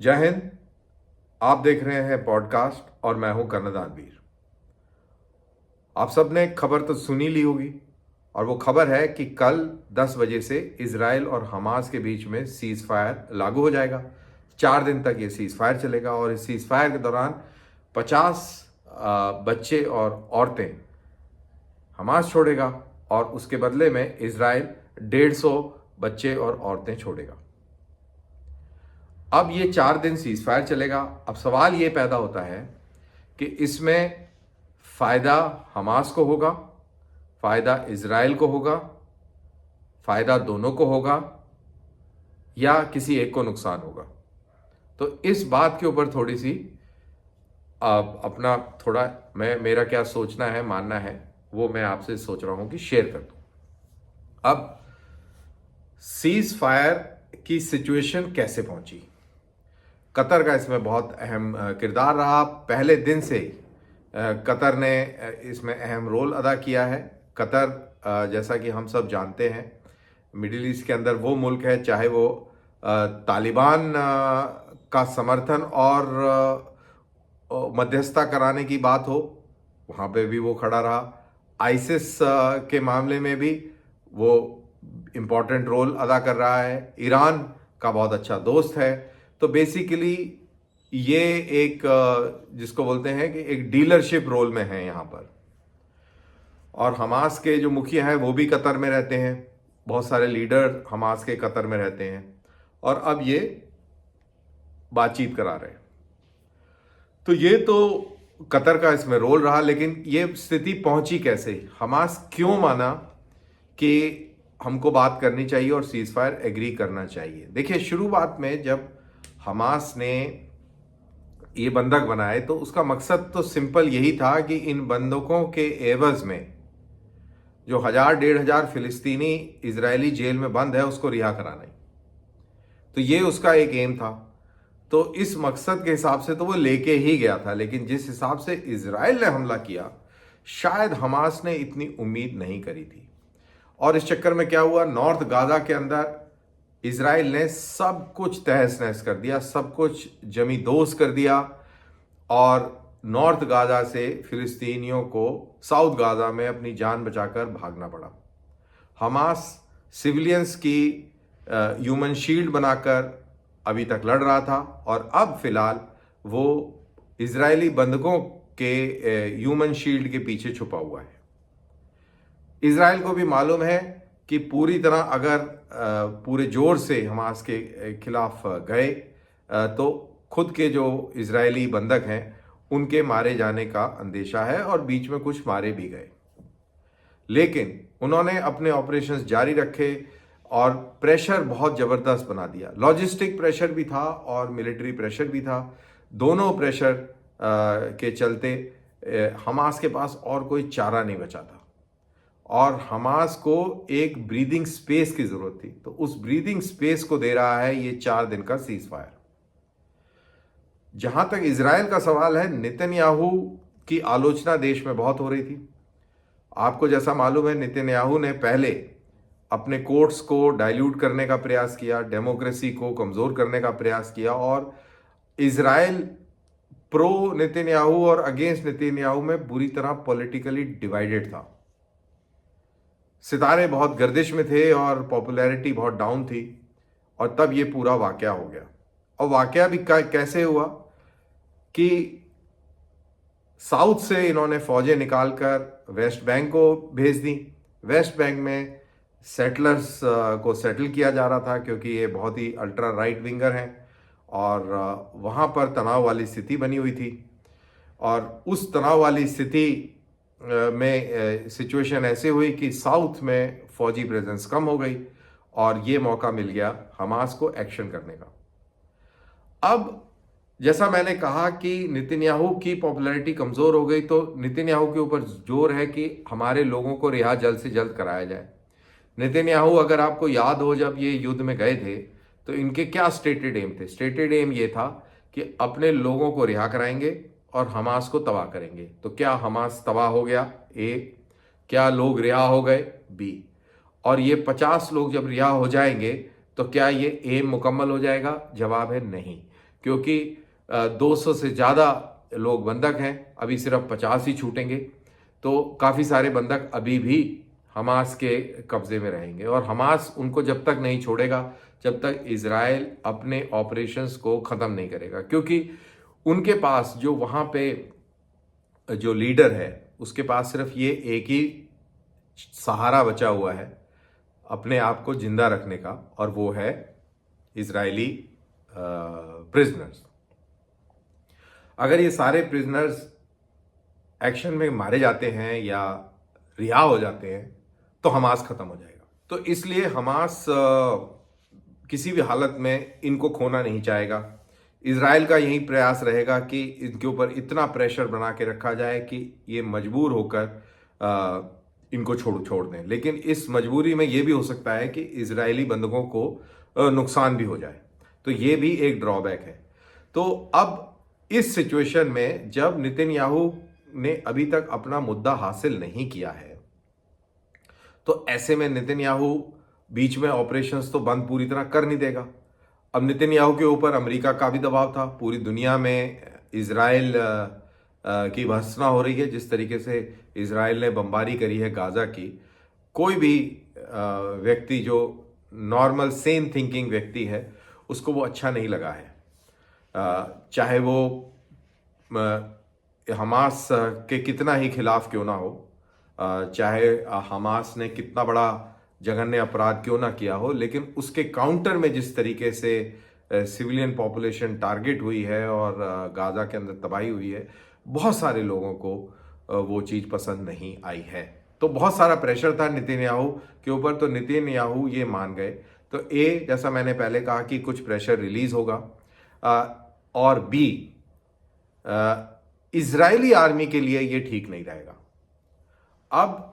जय हिंद। आप देख रहे हैं पॉडकास्ट और मैं हूं कर्णधार वीर। आप सबने खबर तो सुनी ली होगी और वो खबर है कि कल 10 बजे से इजराइल और हमास के बीच में सीज फायर लागू हो जाएगा। 4 दिन तक ये सीज फायर चलेगा और इस सीज फायर के दौरान 50 बच्चे और औरतें हमास छोड़ेगा और उसके बदले में इजराइल 150 बच्चे और औरतें छोड़ेगा। अब ये 4 दिन सीज फायर चलेगा। अब सवाल ये पैदा होता है कि इसमें फायदा हमास को होगा, फायदा इजराइल को होगा, फायदा दोनों को होगा या किसी एक को नुकसान होगा। तो इस बात के ऊपर थोड़ी सी अपना थोड़ा मेरा क्या सोचना है, मानना है, वो मैं आपसे सोच रहा हूं कि शेयर कर दूं। अब सीज फायर की सिचुएशन कैसे पहुंची? कतर का इसमें बहुत अहम किरदार रहा। पहले दिन से कतर ने इसमें अहम रोल अदा किया है। कतर जैसा कि हम सब जानते हैं, मिडिल ईस्ट के अंदर वो मुल्क है, चाहे वो तालिबान का समर्थन और मध्यस्थता कराने की बात हो, वहाँ पे भी वो खड़ा रहा। आईसिस के मामले में भी वो इम्पोर्टेंट रोल अदा कर रहा है। ईरान का बहुत अच्छा दोस्त है। तो बेसिकली ये एक जिसको बोलते हैं कि एक डीलरशिप रोल में है यहाँ पर। और हमास के जो मुखिया हैं वो भी कतर में रहते हैं। बहुत सारे लीडर हमास के कतर में रहते हैं और अब ये बातचीत करा रहे हैं। तो ये तो कतर का इसमें रोल रहा, लेकिन ये स्थिति पहुंची कैसे? हमास क्यों माना कि हमको बात करनी चाहिए और सीज फायर एग्री करना चाहिए? देखिए, शुरुआत में जब हमास ने ये बंधक बनाए तो उसका मकसद तो सिंपल यही था कि इन बंधकों के एवज में जो 1000-1500 फिलिस्तीनी इजरायली जेल में बंद है उसको रिहा कराना है। तो ये उसका एक एम था। तो इस मकसद के हिसाब से तो वो लेके ही गया था, लेकिन जिस हिसाब से इजराइल ने हमला किया, शायद हमास ने इतनी उम्मीद नहीं करी थी। और इस चक्कर में क्या हुआ, नॉर्थ गाजा के अंदर इजराइल ने सब कुछ तहस नहस कर दिया, सब कुछ जमी दोज कर दिया और नॉर्थ गाजा से फिलिस्तीनियों को साउथ गाजा में अपनी जान बचाकर भागना पड़ा। हमास सिविलियंस की ह्यूमन शील्ड बनाकर अभी तक लड़ रहा था और अब फिलहाल वो इजरायली बंधकों के ह्यूमन शील्ड के पीछे छुपा हुआ है। इजराइल को भी मालूम है कि पूरी तरह अगर पूरे जोर से हमास के खिलाफ गए तो खुद के जो इजरायली बंधक हैं उनके मारे जाने का अंदेशा है और बीच में कुछ मारे भी गए। लेकिन उन्होंने अपने ऑपरेशंस जारी रखे और प्रेशर बहुत ज़बरदस्त बना दिया। लॉजिस्टिक प्रेशर भी था और मिलिट्री प्रेशर भी था। दोनों प्रेशर के चलते हमास के पास और कोई चारा नहीं बचा था और हमास को एक ब्रीदिंग स्पेस की ज़रूरत थी। तो उस ब्रीदिंग स्पेस को दे रहा है ये 4 दिन का सीज फायर। जहां तक इजराइल का सवाल है, नेतन्याहू की आलोचना देश में बहुत हो रही थी। आपको जैसा मालूम है, नेतन्याहू ने पहले अपने कोर्ट्स को डाइल्यूट करने का प्रयास किया, डेमोक्रेसी को कमज़ोर करने का प्रयास किया और इजराइल प्रो नेतन्याहू और अगेंस्ट नेतन्याहू में बुरी तरह पॉलिटिकली डिवाइडेड था। सितारे बहुत गर्दिश में थे और पॉपुलैरिटी बहुत डाउन थी और तब ये पूरा वाकया हो गया। और वाकया भी कैसे हुआ कि साउथ से इन्होंने फौजें निकालकर वेस्ट बैंक को भेज दी। वेस्ट बैंक में सेटलर्स को सेटल किया जा रहा था क्योंकि ये बहुत ही अल्ट्रा राइट विंगर हैं और वहाँ पर तनाव वाली स्थिति बनी हुई थी। और उस तनाव वाली स्थिति में सिचुएशन ऐसे हुई कि साउथ में फौजी प्रेजेंस कम हो गई और ये मौका मिल गया हमास को एक्शन करने का। अब जैसा मैंने कहा कि नेतन्याहू की पॉपुलैरिटी कमज़ोर हो गई, तो नेतन्याहू के ऊपर जोर है कि हमारे लोगों को रिहा जल्द से जल्द कराया जाए। नेतन्याहू, अगर आपको याद हो, जब ये युद्ध में गए थे तो इनके क्या स्टेटेड एम थे? स्टेटेड एम ये था कि अपने लोगों को रिहा कराएंगे और हमास को तबाह करेंगे। तो क्या हमास तबाह हो गया? ए। क्या लोग रिहा हो गए? बी। और ये 50 लोग जब रिहा हो जाएंगे तो क्या ये एम मुकम्मल हो जाएगा? जवाब है नहीं, क्योंकि 200 से ज़्यादा लोग बंधक हैं, अभी सिर्फ 50 ही छूटेंगे। तो काफ़ी सारे बंधक अभी भी हमास के कब्जे में रहेंगे और हमास उनको जब तक नहीं छोड़ेगा जब तक इजराइल अपने ऑपरेशंस को ख़त्म नहीं करेगा, क्योंकि उनके पास जो वहाँ पे जो लीडर है उसके पास सिर्फ ये एक ही सहारा बचा हुआ है अपने आप को जिंदा रखने का, और वो है इजरायली प्रिजनर्स। अगर ये सारे प्रिजनर्स एक्शन में मारे जाते हैं या रिहा हो जाते हैं तो हमास खत्म हो जाएगा। तो इसलिए हमास किसी भी हालत में इनको खोना नहीं चाहेगा। इजराइल का यही प्रयास रहेगा कि इनके ऊपर इतना प्रेशर बना के रखा जाए कि ये मजबूर होकर इनको छोड़ दें। लेकिन इस मजबूरी में ये भी हो सकता है कि इजरायली बंधकों को नुकसान भी हो जाए, तो ये भी एक ड्रॉबैक है। तो अब इस सिचुएशन में जब नेतन्याहू ने अभी तक अपना मुद्दा हासिल नहीं किया है, तो ऐसे में नेतन्याहू बीच में ऑपरेशंस तो बंद पूरी तरह कर नहीं देगा। अब नेतन्याहू के ऊपर अमेरिका का भी दबाव था, पूरी दुनिया में इजराइल की भर्त्सना हो रही है। जिस तरीके से इजराइल ने बमबारी करी है गाजा की, कोई भी व्यक्ति जो नॉर्मल सेम थिंकिंग व्यक्ति है उसको वो अच्छा नहीं लगा है। चाहे वो हमास के कितना ही खिलाफ क्यों ना हो, चाहे हमास ने कितना बड़ा जघन्य अपराध क्यों ना किया हो, लेकिन उसके काउंटर में जिस तरीके से सिविलियन पॉपुलेशन टारगेट हुई है और गाजा के अंदर तबाही हुई है, बहुत सारे लोगों को वो चीज़ पसंद नहीं आई है। तो बहुत सारा प्रेशर था नेतन्याहू के ऊपर, तो नेतन्याहू ये मान गए। तो ए, जैसा मैंने पहले कहा कि कुछ प्रेशर रिलीज होगा, और बी, इजरायली आर्मी के लिए ये ठीक नहीं रहेगा। अब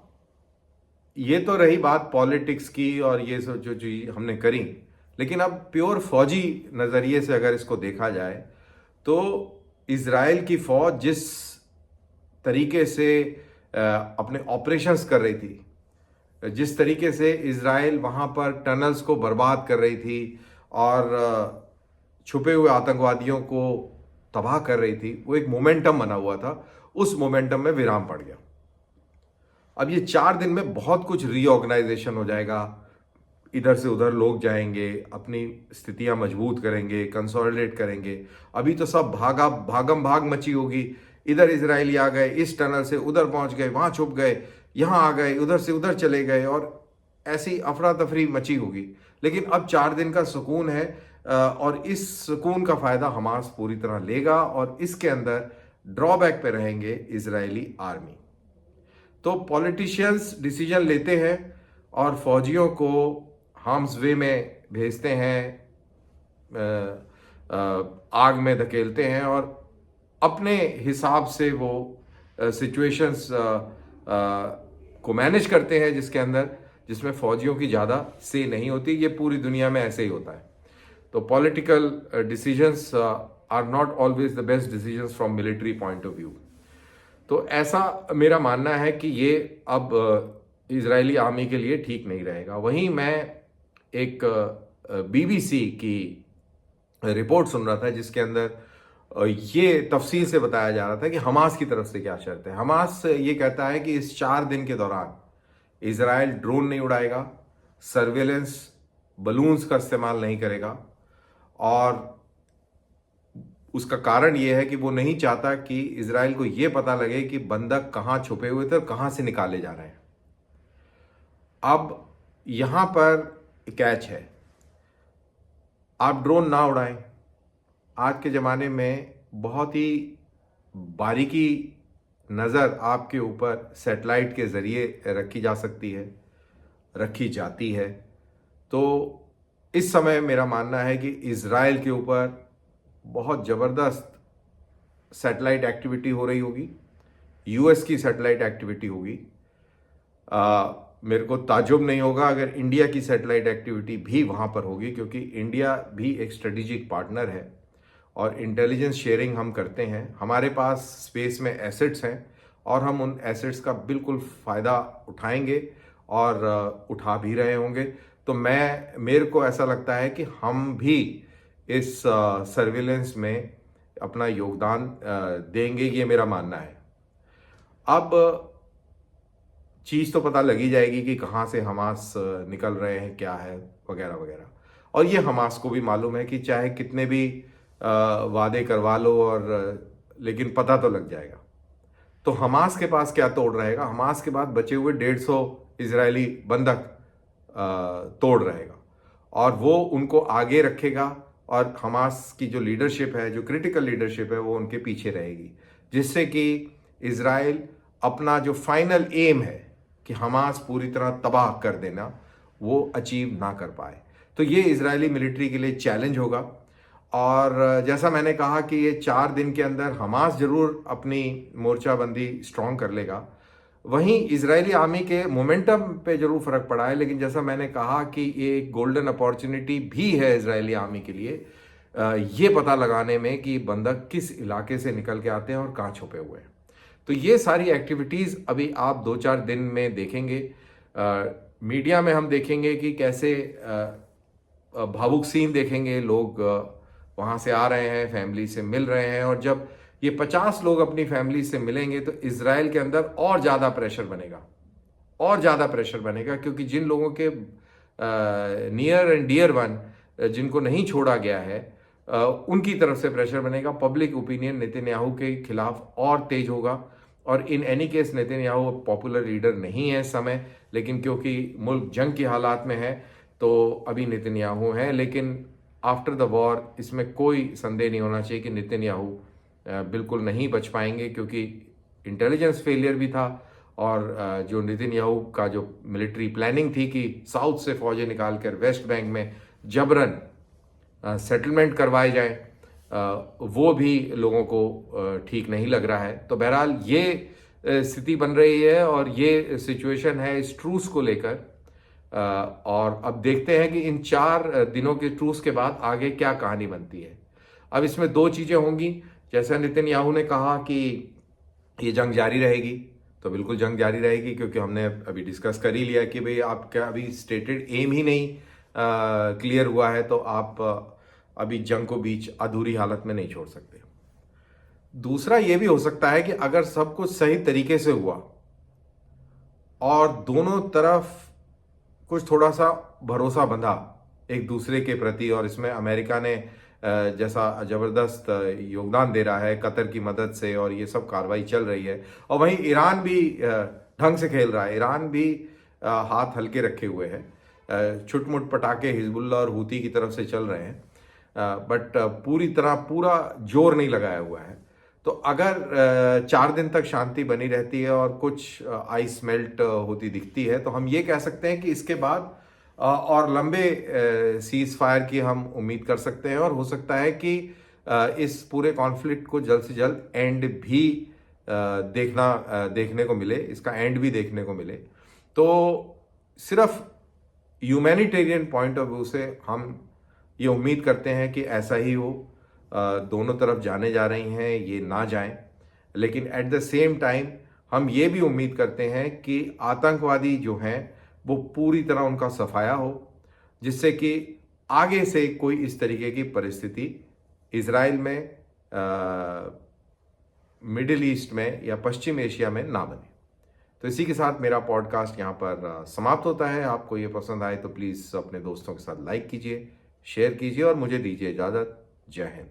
ये तो रही बात पॉलिटिक्स की और ये सब जो चीज हमने करी, लेकिन अब प्योर फौजी नज़रिए से अगर इसको देखा जाए तो इजराइल की फौज जिस तरीके से अपने ऑपरेशंस कर रही थी, जिस तरीके से इजराइल वहाँ पर टनल्स को बर्बाद कर रही थी और छुपे हुए आतंकवादियों को तबाह कर रही थी, वो एक मोमेंटम बना हुआ था, उस मोमेंटम में विराम पड़ गया। अब ये 4 दिन में बहुत कुछ रीऑर्गेनाइजेशन हो जाएगा, इधर से उधर लोग जाएंगे, अपनी स्थितियां मजबूत करेंगे, कंसोलिडेट करेंगे। अभी तो सब भागम भाग मची होगी, इधर इजरायली आ गए, इस टनल से उधर पहुंच गए, वहां छुप गए, यहाँ आ गए, उधर से उधर चले गए, और ऐसी अफरा तफरी मची होगी। लेकिन अब 4 दिन का सुकून है, और इस सुकून का फायदा हमास पूरी तरह लेगा, और इसके अंदर ड्रॉबैक पे रहेंगे इजरायली आर्मी। तो पॉलिटिशियंस डिसीजन लेते हैं और फौजियों को हार्म्स वे में भेजते हैं, आग में धकेलते हैं, और अपने हिसाब से वो सिचुएशंस को मैनेज करते हैं जिसमें फौजियों की ज़्यादा से नहीं होती। ये पूरी दुनिया में ऐसे ही होता है। तो political decisions are not always the best decisions from military point of view. तो ऐसा मेरा मानना है कि ये अब इजरायली आर्मी के लिए ठीक नहीं रहेगा। वहीं मैं एक BBC की रिपोर्ट सुन रहा था जिसके अंदर ये तफसील से बताया जा रहा था कि हमास की तरफ से क्या शर्त है। हमास ये कहता है कि इस 4 दिन के दौरान इजराइल ड्रोन नहीं उड़ाएगा, सर्वेलेंस बलून्स का इस्तेमाल नहीं करेगा, और उसका कारण यह है कि वो नहीं चाहता कि इजराइल को यह पता लगे कि बंधक कहां छुपे हुए थे और कहां से निकाले जा रहे हैं। अब यहां पर कैच है, आप ड्रोन ना उड़ाएं। आज के ज़माने में बहुत ही बारीकी नज़र आपके ऊपर सैटेलाइट के ज़रिए रखी जा सकती है, रखी जाती है। तो इस समय मेरा मानना है कि इजराइल के ऊपर बहुत ज़बरदस्त सैटेलाइट एक्टिविटी हो रही होगी, US की सैटेलाइट एक्टिविटी होगी। मेरे को ताज्जुब नहीं होगा अगर इंडिया की सैटेलाइट एक्टिविटी भी वहाँ पर होगी, क्योंकि इंडिया भी एक स्ट्रेटेजिक पार्टनर है और इंटेलिजेंस शेयरिंग हम करते हैं। हमारे पास स्पेस में एसेट्स हैं और हम उन एसेट्स का बिल्कुल फ़ायदा उठाएंगे और उठा भी रहे होंगे। तो मेरे को ऐसा लगता है कि हम भी इस सर्विलेंस में अपना योगदान देंगे, ये मेरा मानना है। अब चीज़ तो पता लगी जाएगी कि कहाँ से हमास निकल रहे हैं, क्या है, वगैरह वगैरह। और ये हमास को भी मालूम है कि चाहे कितने भी वादे करवा लो लेकिन पता तो लग जाएगा। तो हमास के पास क्या तोड़ रहेगा? हमास के पास बचे हुए 150 इजरायली बंधक तोड़ रहेगा और वो उनको आगे रखेगा और हमास की जो लीडरशिप है, जो क्रिटिकल लीडरशिप है, वो उनके पीछे रहेगी, जिससे कि इजराइल अपना जो फाइनल एम है कि हमास पूरी तरह तबाह कर देना, वो अचीव ना कर पाए। तो ये इजरायली मिलिट्री के लिए चैलेंज होगा। और जैसा मैंने कहा कि ये 4 दिन के अंदर हमास जरूर अपनी मोर्चाबंदी स्ट्रांग कर लेगा, वहीं इजरायली आर्मी के मोमेंटम पे जरूर फर्क पड़ा है। लेकिन जैसा मैंने कहा कि ये एक गोल्डन अपॉर्चुनिटी भी है इजरायली आर्मी के लिए, ये पता लगाने में कि बंधक किस इलाके से निकल के आते हैं और कहाँ छुपे हुए हैं। तो ये सारी एक्टिविटीज़ अभी आप 2-4 दिन में देखेंगे। मीडिया में हम देखेंगे कि कैसे भावुक सीन देखेंगे, लोग वहाँ से आ रहे हैं, फैमिली से मिल रहे हैं, और जब ये 50 लोग अपनी फैमिली से मिलेंगे तो इजराइल के अंदर और ज़्यादा प्रेशर बनेगा, और ज़्यादा प्रेशर बनेगा, क्योंकि जिन लोगों के नियर एंड डियर वन जिनको नहीं छोड़ा गया है, उनकी तरफ से प्रेशर बनेगा। पब्लिक ओपिनियन नेतन्याहू के खिलाफ और तेज होगा। और in any case Netanyahu popular leader नहीं है इस समय, लेकिन क्योंकि मुल्क जंग की हालात में है तो अभी नेतन्याहू हैं। लेकिन आफ्टर द वॉर इसमें कोई संदेह नहीं होना चाहिए कि नेतन्याहू बिल्कुल नहीं बच पाएंगे, क्योंकि इंटेलिजेंस फेलियर भी था और जो नेतन्याहू का जो मिलिट्री प्लानिंग थी कि साउथ से फौजें निकाल कर वेस्ट बैंक में जबरन सेटलमेंट करवाए जाए, वो भी लोगों को ठीक नहीं लग रहा है। तो बहरहाल ये स्थिति बन रही है और ये सिचुएशन है इस ट्रूस को लेकर। और अब देखते हैं कि इन 4 दिनों के ट्रूस के बाद आगे क्या कहानी बनती है। अब इसमें 2 चीज़ें होंगी। जैसा नेतन्याहू ने कहा कि ये जंग जारी रहेगी, तो बिल्कुल जंग जारी रहेगी, क्योंकि हमने अभी डिस्कस कर ही लिया कि भाई आपका अभी स्टेटेड एम ही नहीं क्लियर हुआ है, तो आप अभी जंग को बीच अधूरी हालत में नहीं छोड़ सकते। दूसरा ये भी हो सकता है कि अगर सब कुछ सही तरीके से हुआ और दोनों तरफ कुछ थोड़ा सा भरोसा बंधा एक दूसरे के प्रति, और इसमें अमेरिका ने जैसा ज़बरदस्त योगदान दे रहा है कतर की मदद से, और ये सब कार्रवाई चल रही है, और वहीं ईरान भी ढंग से खेल रहा है। ईरान भी हाथ हल्के रखे हुए है। छुटमुट पटाखे हिजबुल्लाह और हूती की तरफ से चल रहे हैं, बट पूरी तरह पूरा जोर नहीं लगाया हुआ है। तो अगर 4 दिन तक शांति बनी रहती है और कुछ आइस मेल्ट होती दिखती है, तो हम ये कह सकते हैं कि इसके बाद और लंबे सीज फायर की हम उम्मीद कर सकते हैं, और हो सकता है कि इस पूरे कॉन्फ्लिक्ट को जल्द से जल्द एंड भी देखने को मिले, इसका एंड भी देखने को मिले। तो सिर्फ ह्यूमैनिटेरियन पॉइंट ऑफ व्यू से हम ये उम्मीद करते हैं कि ऐसा ही हो। दोनों तरफ जाने जा रही हैं, ये ना जाएं, लेकिन एट द सेम टाइम हम ये भी उम्मीद करते हैं कि आतंकवादी जो हैं वो पूरी तरह उनका सफाया हो, जिससे कि आगे से कोई इस तरीके की परिस्थिति इजराइल में, मिडिल ईस्ट में या पश्चिम एशिया में ना बने। तो इसी के साथ मेरा पॉडकास्ट यहाँ पर समाप्त होता है। आपको ये पसंद आए तो प्लीज़ अपने दोस्तों के साथ लाइक कीजिए, शेयर कीजिए और मुझे दीजिए इजाज़त। जय हिंद।